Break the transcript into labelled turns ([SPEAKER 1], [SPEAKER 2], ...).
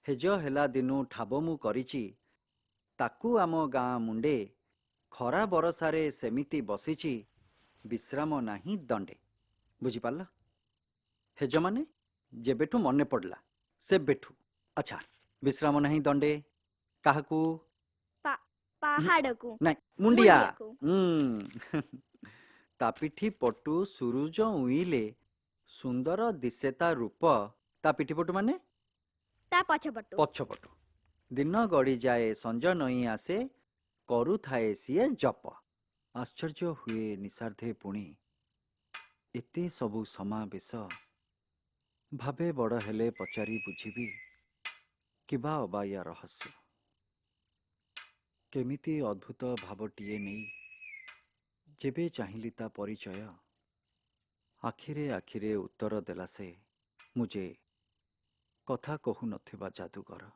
[SPEAKER 1] Hedge ହେଲା ଦିନୁ ଠାବ ମୁଁ କରିଛି, ତାକୁ ଆମ ଗାଁ ମୁଣ୍ଡେ, ଖରା ବରସାରେ ସେମିତି ବସିଛି, ବିଶ୍ରାମ ନାହିଁ ଦଣ୍ଡେ। ବୁଝିପାରିଲ? ହେଜ ମାନେ ଯେବେଠୁ ମନେ ପଡ଼ିଲା ସେବେଠୁ। ଆଚ୍ଛା, ବିଶ୍ରାମ ନାହିଁ ଦଣ୍ଡେ କାହାକୁ?
[SPEAKER 2] ପାହାଡ଼କୁ
[SPEAKER 1] ନାଇଁ, ମୁଣ୍ଡିଆ।
[SPEAKER 2] ମୁଣ୍ଡିଆକୁ।
[SPEAKER 1] ତା ପିଠି ପଟୁ ସୁରୁଜ ଉଇଁଲେ ସୁନ୍ଦର ଦିଶେ ତା ରୂପ। ତା ପିଠି ପଟୁ ମାନେ
[SPEAKER 2] ତା ପଛପଟୁ।
[SPEAKER 1] ପଛପଟୁ। ଦିନ ଗଡ଼ିଯାଏ ସଞ୍ଜ ନଇଁ ଆସେ, କରୁଥାଏ ସିଏ ଜପ। ଆଶ୍ଚର୍ଯ୍ୟ ହୁଏ ନିଶାର୍ଦ୍ଧେ ପୁଣି, ଏତେ ସବୁ ସମାବେଶ। ଭାବେ ବଡ଼ ହେଲେ ପଚାରି ବୁଝିବି, କିବା ଅବା ୟା ରହସ୍ୟ। କେମିତି ଅଦ୍ଭୁତ ଭାବଟିଏ ନେଇ ଯେବେ ଚାହିଁଲି ତା ପରିଚୟ, ଆଖିରେ ଆଖିରେ ଉତ୍ତର ଦେଲା ସେ, ମୁଁ ଯେ କଥା କହୁନଥିବା ଯାଦୁକର।